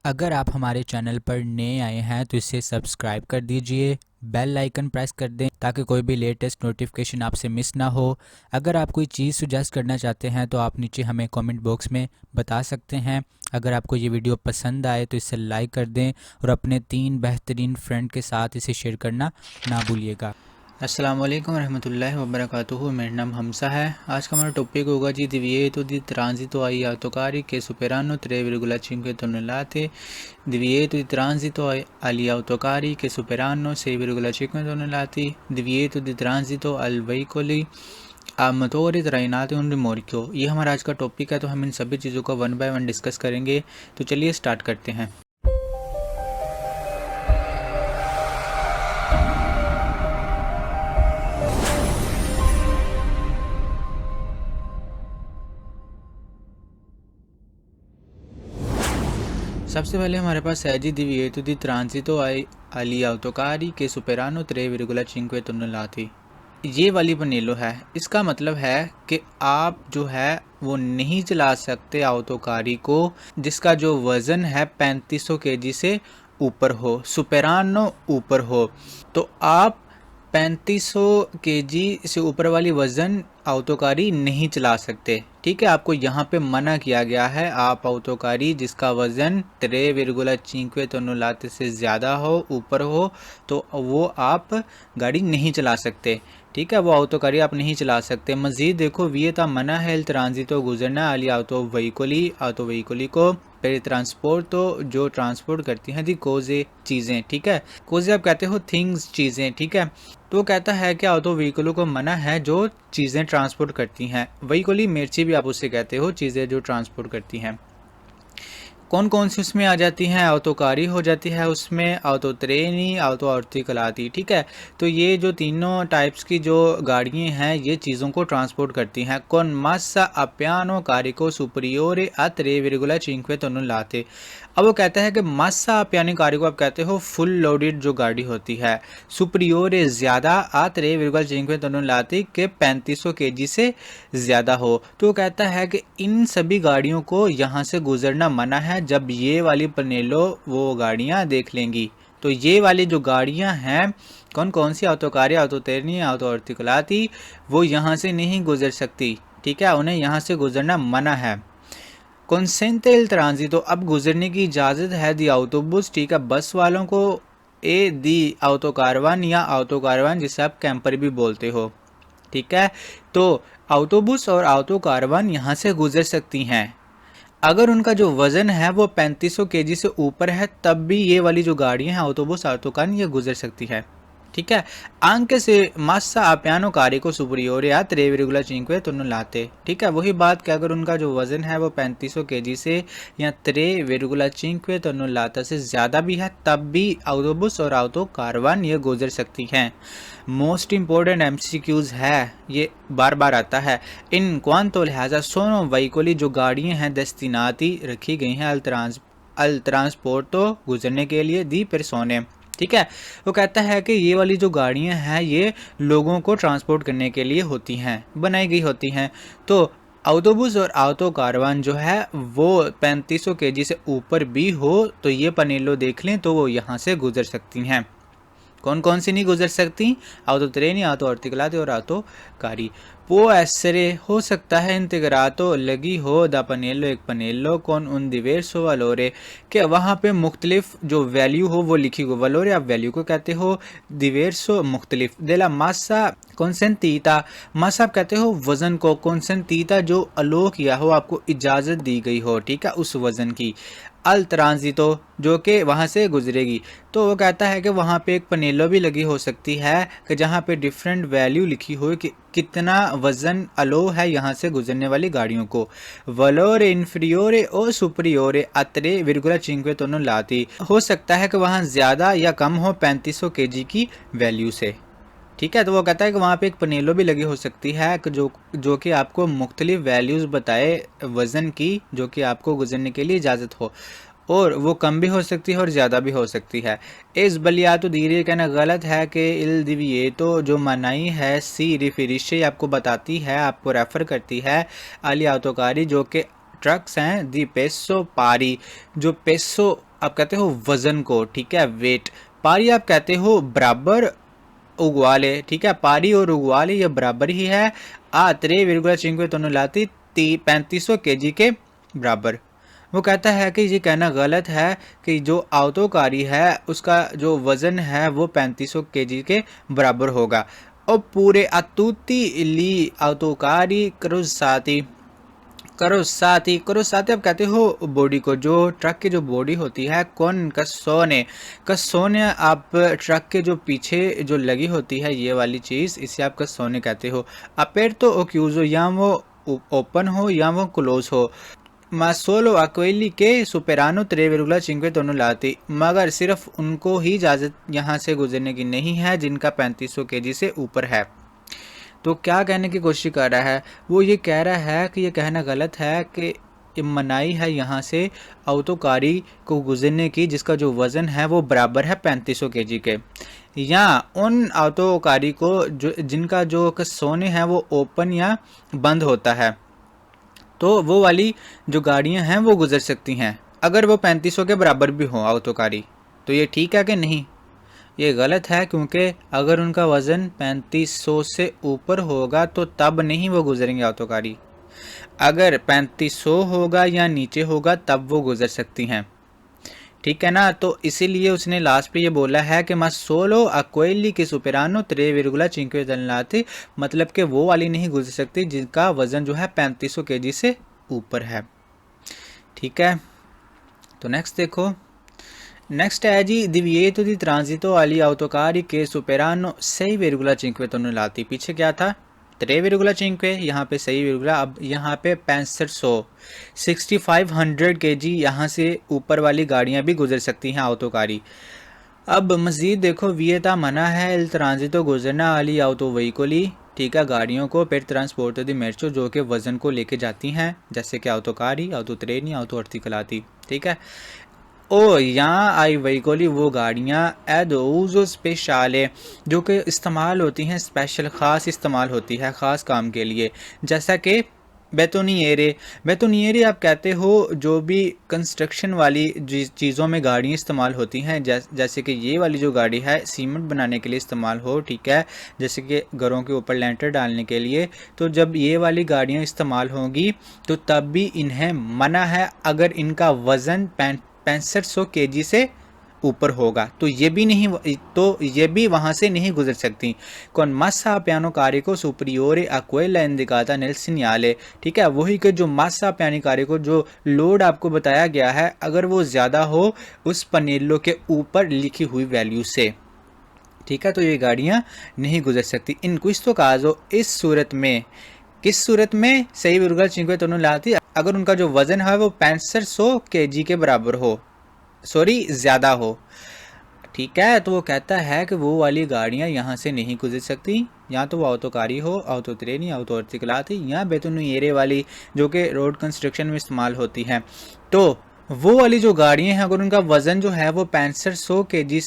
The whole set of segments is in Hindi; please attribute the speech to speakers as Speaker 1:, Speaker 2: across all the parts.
Speaker 1: अगर आप हमारे चैनल पर नए आए हैं तो इसे सब्सक्राइब कर दीजिए, बेल आइकन प्रेस कर दें ताकि कोई भी लेटेस्ट नोटिफिकेशन आपसे मिस ना हो। अगर आप कोई चीज़ सुजेस्ट करना चाहते हैं तो आप नीचे हमें कमेंट बॉक्स में बता सकते हैं। अगर आपको ये वीडियो पसंद आए तो इसे लाइक कर दें और अपने 3 बेहतरीन फ्रेंड के साथ इसे शेयर करना ना भूलिएगा।
Speaker 2: अस्सलाम वालेकुम रहमतुल्लाहि व बरकातुहू। मेरा नाम हमसा है। आज का हमारा टॉपिक होगा जी दिविएतो दी ट्रांजितो आई autocari che superano 3,5 tonnellate। Divieto di transito agli autocari che superano 6,5 tonnellate। Divieto di transito al veicoli a motore trainati un rimorchio। ये हमारा आज का टॉपिक है, तो हम इन सभी चीज़ों का वन बाय वन डिस्कस करेंगे। तो चलिए स्टार्ट करते हैं। सबसे पहले हमारे पास है जी दिविएतो दी ट्रांजितो agli autocari che superano 3,5 tonnellate। ये वाली पनेलो है। इसका मतलब है कि आप जो है वो नहीं चला सकते autocari को जिसका जो वज़न है 3500 केजी से ऊपर हो, सुपेरानो ऊपर हो। तो आप 3500 केजी से ऊपर वाली वज़न autocari नहीं चला सकते। ठीक है, आपको यहाँ पे मना किया गया है। आप autocari जिसका वज़न 3,5 tonnellate से ज़्यादा हो, ऊपर हो, तो वो आप गाड़ी नहीं चला सकते। ठीक है, वो autocari आप नहीं चला सकते। मज़ीद देखो, वियता मना है il transito गुजरना अली auto veicoli को पर ट्रांसपोर्ट, तो जो ट्रांसपोर्ट करती हैं दी कोजे चीज़ें। ठीक है, कोजे आप कहते हो थिंग्स चीज़ें। ठीक है, तो कहता है कि ऑटो व्हीकलों को मना है जो चीज़ें ट्रांसपोर्ट करती हैं। व्हीकली मिर्ची भी आप उससे कहते हो, चीज़ें जो ट्रांसपोर्ट करती हैं। कौन कौन सी उसमें आ जाती हैं? autocari हो जाती है उसमें, autotreni, auto orticolati। ठीक है, तो ये जो तीनों टाइप्स की जो गाड़ियाँ हैं ये चीज़ों को ट्रांसपोर्ट करती हैं। con massa a piano carico superiore a 3,5 tonnellate। अब वो कहता है कि मासा पियानो carico आप कहते हो फुल लोडेड जो गाड़ी होती है, सुपरियोरे ज़्यादा आ 3,5 tonnellate के 3500 केजी से ज़्यादा हो। तो वो कहता है कि इन सभी गाड़ियों को यहाँ से गुजरना मना है जब ये वाली पनेलो वो गाड़ियाँ देख लेंगी। तो ये वाली जो गाड़ियाँ हैं कौन कौन सी, autocari, autotreni, auto orticolati, वो यहाँ से नहीं गुजर सकती। ठीक है, उन्हें यहाँ से गुजरना मना है। consente il transito, अब गुजरने की इजाज़त है दी autobus। ठीक है, बस वालों को। ए दी autocaravan या autocaravan जिसे आप कैंपर भी बोलते हो। ठीक है, तो autobus और autocaravan यहाँ से गुजर सकती हैं अगर उनका जो वज़न है वो 3500 केजी से ऊपर है, तब भी ये वाली जो गाड़ियाँ हैं autobus, autocan, ये गुजर सकती है। ठीक है, anche se massa a piano carico superiore a 3,5 tonnellate। ठीक है, वही बात कि अगर उनका जो वज़न है वो 3500 केजी से या 3,5 tonnellate से ज़्यादा भी है, तब भी autobus और autocaravan ये गुजर सकती हैं। मोस्ट इम्पोर्टेंट MCQs है, ये बार बार आता है। इन क्वांतो लिहाजा सोनो वहीकोली जो गाड़ियाँ हैं दस्तिनाती रखी गई हैं अल ट्रांसपोर्टो गुजरने के लिए दी पेरसोने। ठीक है, वो कहता है कि ये वाली जो गाड़ियाँ हैं ये लोगों को ट्रांसपोर्ट करने के लिए होती हैं, बनाई गई होती हैं। तो autobus और autocaravan जो है वो 3500 केजी से ऊपर भी हो तो ये पनेलो देख लें तो वो यहाँ से गुजर सकती हैं। कौन कौन सी नहीं गुजर सकती? autotreni, auto orticolati और autocari। può essere हो सकता है integrato लगी हो दा पनेलो एक पनेलो con un diverso valore, कि वहाँ पे मुख्तलिफ जो वैल्यू हो वो लिखी हो। वलोरे आप वैल्यू को कहते हो, diverso मुख्तलिफ। della massa consentita, massa आप कहते हो वज़न को, consentita जो अलो किया हो, आपको इजाज़त दी गई हो। ठीक है, उस वज़न की। अल ट्रांजितो जो कि वहाँ से गुजरेगी, तो वो कहता है कि वहाँ पे एक पनेलो भी लगी हो सकती है कि जहाँ पे डिफरेंट वैल्यू लिखी हो कि कितना वज़न अलो है यहाँ से गुजरने वाली गाड़ियों को। वलोरे इन्फीरियोरे और सुपरियोरे a 3,5 tonnellate, हो सकता है कि वहाँ ज़्यादा या कम हो 3500 केजी की वैल्यू से। ठीक है, तो वो कहता है कि वहाँ पे एक पनेलो भी लगी हो सकती है कि जो कि आपको मुख्तलिफ वैल्यूज़ बताए वज़न की, जो कि आपको गुजरने के लिए इजाज़त हो, और वो कम भी हो सकती है और ज़्यादा भी हो सकती है। इस बलियातो धीरे कहना गलत है कि इल दिविएतो जो मनाई है सी रिफिरिशे आपको बताती है, आपको रेफ़र करती है अली autocari जो कि ट्रक्स हैं दी पेसो पारी, जो पेसो आप कहते हो वज़न को, ठीक है, वेट। पारी आप कहते हो बराबर उगवाले, ठीक है, पारी और उगवाले ये बराबर ही है। 3,5 टन 3500 kg के बराबर। वो कहता है कि ये कहना गलत है कि जो आउतोकारी है उसका जो वज़न है वो 3500 kg के बराबर होगा। और पूरे अतुति ली आउतोकारी करो साथी आप कहते हो बॉडी को, जो ट्रक की जो बॉडी होती है कौन कसोने आप ट्रक के जो पीछे जो लगी होती है ये वाली चीज़, इसे आप कसोने कहते हो। अपेर तो ओक्यूजो, या वो ओपन हो या वो क्लोज हो। मासोलो अक्वेली के सुपेरानो 3,5 टन लाती, मगर सिर्फ उनको ही इजाज़त यहाँ से गुजरने की नहीं है जिनका 3500 kg से ऊपर है। तो क्या कहने की कोशिश कर रहा है, वो ये कह रहा है कि ये कहना गलत है कि मनाही है यहाँ से आउतोकारी को गुजरने की जिसका जो वज़न है वो बराबर है 3500 kg के, या उन आउतोकारी को जो जिनका जो सोने है वो ओपन या बंद होता है, तो वो वाली जो गाड़ियाँ हैं वो गुजर सकती हैं अगर वो 3500 के बराबर भी हो आउतोकारी। तो ये ठीक है कि नहीं? ये गलत है, क्योंकि अगर उनका वज़न 3500 से ऊपर होगा तो तब नहीं वो गुजरेंगे आउतोकारी। अगर 3500 होगा या नीचे होगा तब वो गुजर सकती हैं, ठीक है ना। तो इसीलिए उसने लास्ट पे ये बोला है कि मा सोलो अक्वेली के सुपेरानो 3,5 टन, मतलब कि वो वाली नहीं गुजर सकती जिनका वज़न जो है 3500 kg से ऊपर है, ठीक है। तो नेक्स्ट देखो, नेक्स्ट है जी दिविएतो दी ट्रांजितो वाली आउतोकारी के सुपेरानो 6,5 टन। पीछे क्या था 3,5, यहाँ पे सही विरुगला, अब यहाँ पे 6500 kg यहाँ से ऊपर वाली गाड़ियाँ भी गुजर सकती हैं आउतोकारी। अब मज़ीद देखो, वियता मना है इल ट्रांजितो गुजरना वाली आउतो वहीकोली, ठीक है, गाड़ियों को पेर ट्रांसपोर्टो दी मेर्चो जो कि वज़न को लेके जाती हैं, जैसे कि आउतोकारी, आउतो ट्रेनी, आउतो अर्टिकलाती, ठीक है। ओ यहाँ आई वहीकोली वो गाड़ियाँ एदोज़ो स्पेशले जो कि इस्तेमाल होती हैं, स्पेशल ख़ास इस्तेमाल होती है ख़ास काम के लिए, जैसा कि बेतोनियरे आप कहते हो जो भी कंस्ट्रक्शन वाली चीज़ों में गाड़ियाँ इस्तेमाल होती हैं, जैसे कि ये वाली जो गाड़ी है सीमेंट बनाने के लिए इस्तेमाल हो, ठीक है, जैसे कि घरों के ऊपर लेंटर डालने के लिए। तो जब ये वाली गाड़ियाँ इस्तेमाल होंगी तो तब भी इन्हें मना है अगर इनका वज़न 6500 kg से ऊपर होगा, तो ये भी वहाँ से नहीं गुजर सकती। कौन मासा पियानो कार्य को सुपरियोरे अक्वेला इंडिकाता नेल सिग्नाले, ठीक है, वही के जो मासा पियानी कार्य को जो लोड आपको बताया गया है अगर वो ज़्यादा हो उस पनेलो के ऊपर लिखी हुई वैल्यू से, ठीक है, तो ये गाड़ियाँ नहीं गुजर सकती। इन कुछ तो काजो इस सूरत में, किस सूरत में, सही विरुगल चिंको तो लाती अगर उनका जो वज़न है वो 6500 kg के बराबर हो, सॉरी ज़्यादा हो, ठीक है। तो वो कहता है कि वो वाली गाड़ियाँ यहाँ से नहीं गुजर सकती, या तो वो आउतोकारी हो, आउतो ट्रेनी, आउतो अर्टिकलाती, या बेतुनियरे वाली जो कि रोड कंस्ट्रक्शन में इस्तेमाल होती हैं। तो वो वाली जो गाड़ियाँ हैं अगर उनका वज़न जो है वो 6500 kg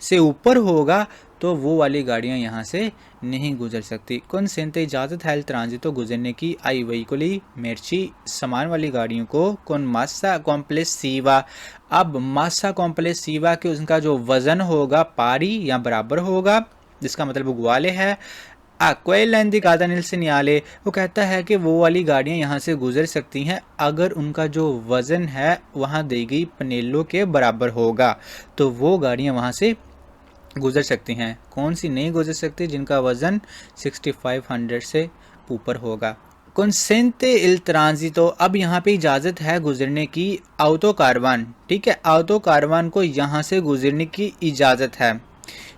Speaker 2: से ऊपर होगा तो वो वाली गाड़ियाँ यहाँ से नहीं गुजर सकती। कौन सेंते इजाज़त है ट्रांजितो गुजरने की आई वहीकोली मेर्ची सामान वाली गाड़ियों को कौन मासा कॉम्प्लेक्स सीवा। अब मासा कॉम्प्लेक्स सीवा के उसका जो वज़न होगा पारी या बराबर होगा, जिसका मतलब गुआले है। कोई लेंदी कादानिल से नियाले, वो कहता है कि वो वाली गाड़ियाँ यहाँ से गुजर सकती हैं अगर उनका जो वज़न है वहाँ दी गई पनेलों के बराबर होगा, तो वो गाड़ियाँ वहाँ से गुजर सकती हैं। कौन सी नहीं गुजर सकती? जिनका वज़न 6500 से ऊपर होगा। कंसेंटे इल ट्रांजितो, अब यहाँ पे इजाज़त है गुजरने की ऑटो कारवान, ठीक है, ऑटो कारवान को यहाँ से गुजरने की इजाज़त है,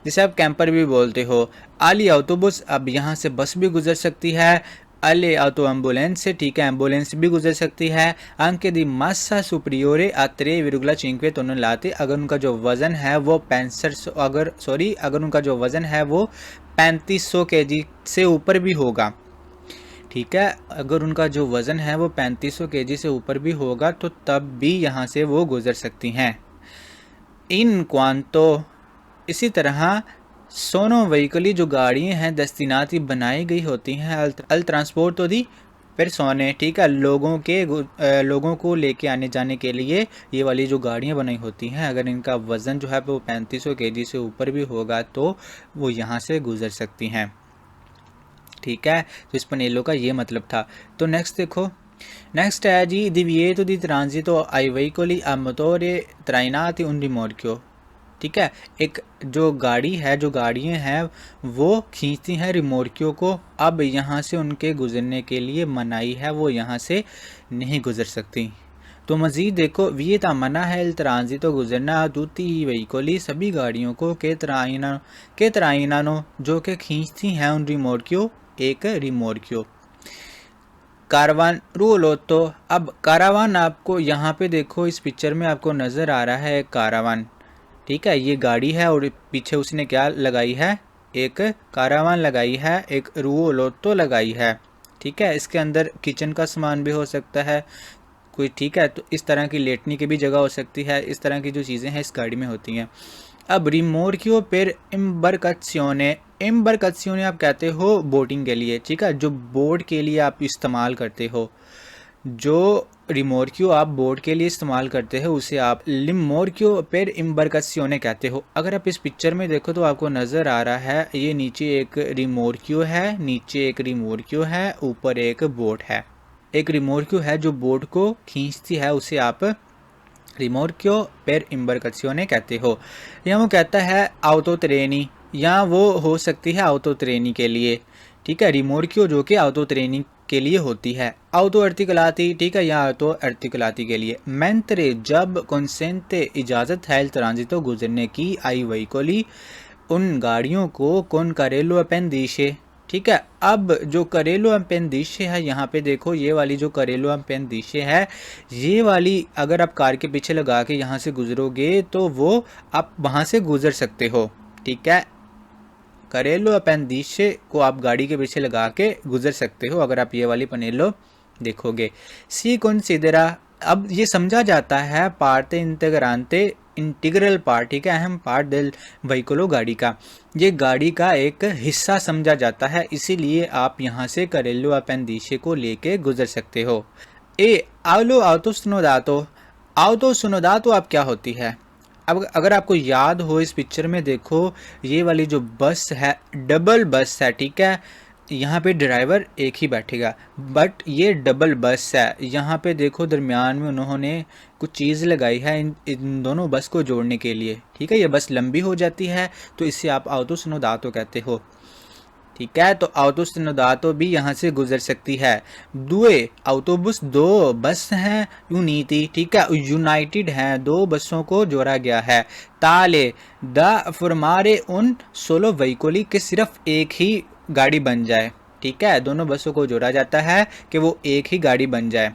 Speaker 2: जिसे आप कैंपर भी बोलते हो। आली ऑटोबस, अब यहाँ से बस भी गुजर सकती है। अले ऑटो एम्बुलेंस से, ठीक है, एम्बुलेंस भी गुजर सकती है। अंके दी मासा सुप्रियोरे आत्रे विरुगला चिंक्वे दोनों लाते, अगर उनका जो वज़न है वो 6500 अगर उनका जो वज़न है वो 3500 kg से ऊपर भी होगा, ठीक है, अगर उनका जो वज़न है वो 3500 kg से ऊपर भी होगा तो तब भी यहाँ से वो गुजर सकती हैं। इन क्वांतो, इसी तरह सोनो व्हीकली जो गाड़ियाँ हैं दस्तिनाती बनाई गई होती हैं अल ट्रांसपोर्ट तो दी पेरसोने, ठीक है, लोगों को लेके आने जाने के लिए ये वाली जो गाड़ियाँ बनाई होती हैं, अगर इनका वज़न जो है वो 3500 केजी से ऊपर भी होगा तो वो यहाँ से गुज़र सकती हैं। ठीक है, तो इस पनेलो का ये मतलब था। तो नेक्स्ट देखो, नेक्स्ट है जी divieto di transito ai veicoli a motore trainati un rimorchio। ठीक है, एक जो गाड़ी है, जो गाड़ियाँ हैं वो खींचती हैं रिमोर्कियो को, अब यहाँ से उनके गुजरने के लिए मनाही है, वो यहाँ से नहीं गुजर सकती। तो मज़ीद देखो, वियता मना है इल ट्रांजितो गुजरना तुती ही वहीकोली, सभी गाड़ियों को के तराइनानो जो कि खींचती हैं उन रिमोर्कियो, एक रिमोर्कियो। कारवान रूलोतो, अब कारावान आपको यहाँ पे देखो इस पिक्चर में आपको नज़र आ रहा है एक कारावान। ठीक है, ये गाड़ी है और पीछे उसने क्या लगाई है, एक कारावान लगाई है, एक रूलोतो लगाई है। ठीक है, इसके अंदर किचन का सामान भी हो सकता है कोई। ठीक है, तो इस तरह की लेटने की भी जगह हो सकती है, इस तरह की जो चीज़ें हैं इस गाड़ी में होती हैं। अब रिमोर्कियो पर एम्बरकत्सियोने आप कहते हो बोटिंग के लिए। ठीक है, जो बोट के लिए आप इस्तेमाल करते हो, जो रिमोर्कियो आप बोट के लिए इस्तेमाल करते हो उसे आप लिमोर्कियो पर एम्बरकत्सियोने कहते हो। अगर आप इस पिक्चर में देखो तो आपको नज़र आ रहा है ये नीचे एक रिमोर्कियो है, नीचे एक रिमोर्कियो है, ऊपर एक बोट है। एक रिमोर्कियो है जो बोट को खींचती है, उसे आप रिमोर्कियो पर एम्बरकत्सियोने कहते हो। या वो कहता है आउतो ट्रेनी, या वो हो सकती है आउतो ट्रेनी के लिए। ठीक है, रिमोर्कियो जो कि आउतो ट्रेनी के लिए होती है, आउतो अर्टिकुलाती। ठीक है, या आउतो अर्टिकुलाती के लिए। मेंत्रे जब कंसेंटे इजाज़त है ट्रांजितो गुजरने की आई वहीकोली उन गाड़ियों को कौन करेलो अपेंडिशे। ठीक है, अब जो करेलो अपेंडिशे है, यहाँ पे देखो ये वाली जो करेलो अपेंडिशे है, ये वाली अगर आप कार के पीछे लगा के यहाँ से गुजरोगे तो वो आप वहाँ से गुजर सकते हो। ठीक है, करेलो अपेंडिशे को आप गाड़ी के पीछे लगा के गुजर सकते हो अगर आप ये वाली पनेलो देखोगे। सी कंसिडरा, अब ये समझा जाता है पार्टे इंटेग्रांते, इंटीग्रल पार्ट। ठीक है, अहम पार्ट दिल व्हीकलो, गाड़ी का, ये गाड़ी का एक हिस्सा समझा जाता है, इसीलिए आप यहाँ से करेलो अपेंडिशे को लेके गुजर सकते हो। ए आवलो आउतो सुनोदातो, आउतो सुनोदातो आप क्या होती है। अब अगर आपको याद हो इस पिक्चर में देखो ये वाली जो बस है डबल बस है। ठीक है, यहाँ पे ड्राइवर एक ही बैठेगा बट ये डबल बस है। यहाँ पे देखो दरमियान में उन्होंने कुछ चीज़ लगाई है इन दोनों बस को जोड़ने के लिए। ठीक है, ये बस लंबी हो जाती है तो इसे आप आउतो सुनोदातो कहते हो। ठीक है, तो आउतो सुनोदातो भी यहाँ से गुजर सकती है। दुए ऑटोबस, दो बस हैं यूनिटी। ठीक है, यूनाइटेड हैं, दो बसों को जोड़ा गया है। ताले द फॉर्मारे उन सोलो वहीकोली के सिर्फ एक ही गाड़ी बन जाए। ठीक है, दोनों बसों को जोड़ा जाता है कि वो एक ही गाड़ी बन जाए।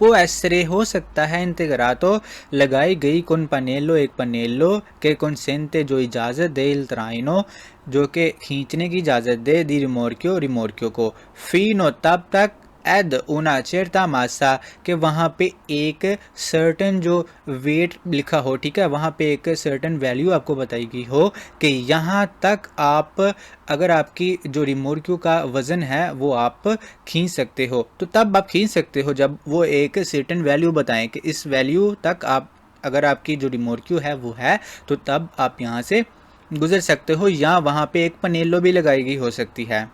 Speaker 2: वो ऐसे हो सकता है इंतगरातो लगाई गई कौन पनेलो, एक पनेलो के कंसेंटे जो इजाज़त दे इल ट्राइनो जो कि खींचने की इजाज़त दे दी रिमोर्कियो को। फीनो तब तक एद उना चेरता मासा के वहाँ पे एक सर्टन जो वेट लिखा हो। ठीक है, वहाँ पे एक सर्टन वैल्यू आपको बताई गई हो कि यहाँ तक आप अगर आपकी जो रिमोर्कियो का वज़न है वो आप खींच सकते हो। तो तब आप खींच सकते हो जब वो एक सर्टन वैल्यू बताएं कि इस वैल्यू तक आप अगर आपकी जो रिमोर्कियो है वो है तो तब आप यहाँ से गुजर सकते हो। या वहाँ पे एक पनेलो भी लगाई गई हो सकती है,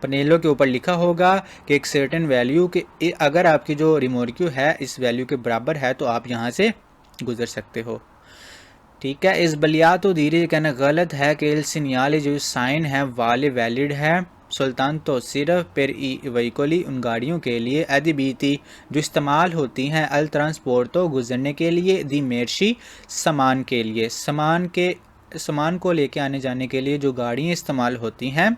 Speaker 2: पनेलो के ऊपर लिखा होगा कि एक सर्टेन वैल्यू के अगर आपकी जो रिमोर्कियो है इस वैल्यू के बराबर है तो आप यहाँ से गुजर सकते हो। ठीक है, इस बलिया तो धीरे कहना गलत है कि इल सिनियाले जो साइन है वाले वैलिड है। सुल्तान तो सिर्फ पर वहीकोली उन गाड़ियों के लिए अदबीती जो इस्तेमाल होती हैं अल ट्रांसपोर्ट तो गुजरने के लिए, दी मेर्शी सामान के लिए, सामान को लेके आने जाने के लिए जो गाड़ियाँ इस्तेमाल होती हैं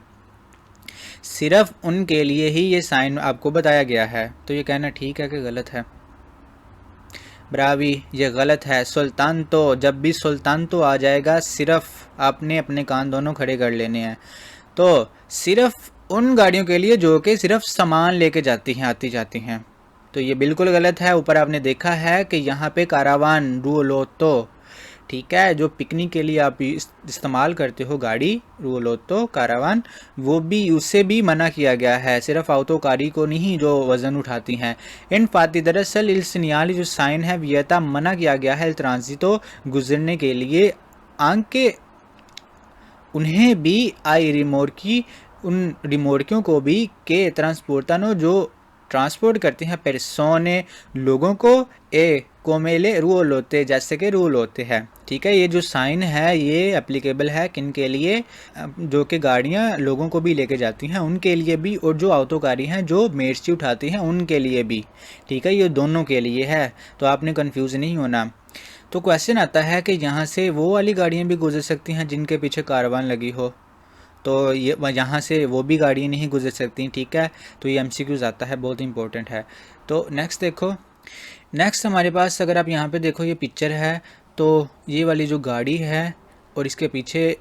Speaker 2: सिर्फ उनके लिए ही ये साइन आपको बताया गया है। तो ये कहना ठीक है कि गलत है। ब्रावी, ये गलत है। सुल्तान तो, जब भी सुल्तान तो आ जाएगा सिर्फ आपने अपने कान दोनों खड़े कर लेने हैं। तो सिर्फ उन गाड़ियों के लिए जो कि सिर्फ सामान लेके जाती हैं, आती जाती हैं। तो ये बिल्कुल गलत है। ऊपर आपने देखा है कि यहाँ पे कारावान रूलोतो ठीक है। जो पिकनिक के लिए आप इस्तेमाल करते हो गाड़ी रुओलोतो कारावान, वो भी उससे भी मना किया गया है, सिर्फ autoकारी को नहीं जो वज़न उठाती हैं। इन फाती दरअसल इल सिग्नाली जो साइन है वियता मना किया गया है ट्रांजिटो गुजरने के लिए, आंके उन्हें भी आई रिमोर्की उन रिमोर्कियों को भी के ट्रांसपोर्टानो जो ट्रांसपोर्ट करते हैं पेरसोने लोगों को, ए कोमेले रूल होते जैसे कि रूल होते हैं। ठीक है, ये जो साइन है ये एप्लीकेबल है किन के लिए, जो कि गाड़ियाँ लोगों को भी लेके जाती हैं उनके लिए भी, और जो autoकारी हैं जो मेर्ची उठाती हैं उनके लिए भी। ठीक है, ये दोनों के लिए है, तो आपने कंफ्यूज नहीं होना। तो क्वेश्चन आता है कि यहाँ से वो वाली गाड़ियाँ भी गुजर सकती हैं जिनके पीछे कारवान लगी हो, तो ये यहाँ से वो भी गाड़ियाँ नहीं गुजर सकती। ठीक है, तो ये MCQs आता है, बहुत इंपॉर्टेंट है। तो नेक्स्ट देखो, नेक्स्ट हमारे पास अगर आप यहाँ पे देखो ये पिक्चर है, तो ये वाली जो गाड़ी है और इसके पीछे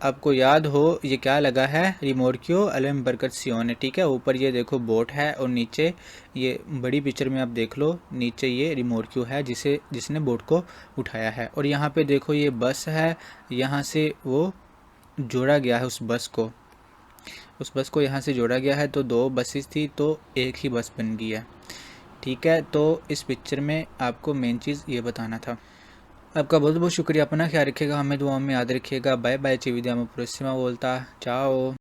Speaker 2: आपको याद हो ये क्या लगा है, रिमोर्कियो अलेम्बरकसियोने। ठीक है, ऊपर ये देखो बोट है और नीचे ये बड़ी पिक्चर में आप देख लो नीचे ये रिमोर्कियो है जिसने बोट को उठाया है। और यहाँ पे देखो ये बस है, यहाँ से वो जोड़ा गया है उस बस को यहाँ से जोड़ा गया है, तो 2 बसेस थी तो एक ही बस बन गई है। ठीक है, तो इस पिक्चर में आपको मेन चीज़ ये बताना था। आपका बहुत बहुत शुक्रिया, अपना ख्याल रखिएगा, हमें दुआ में याद रखिएगा। बाय बाय, चिविदिया में प्रोसिमा बोलता चाओ।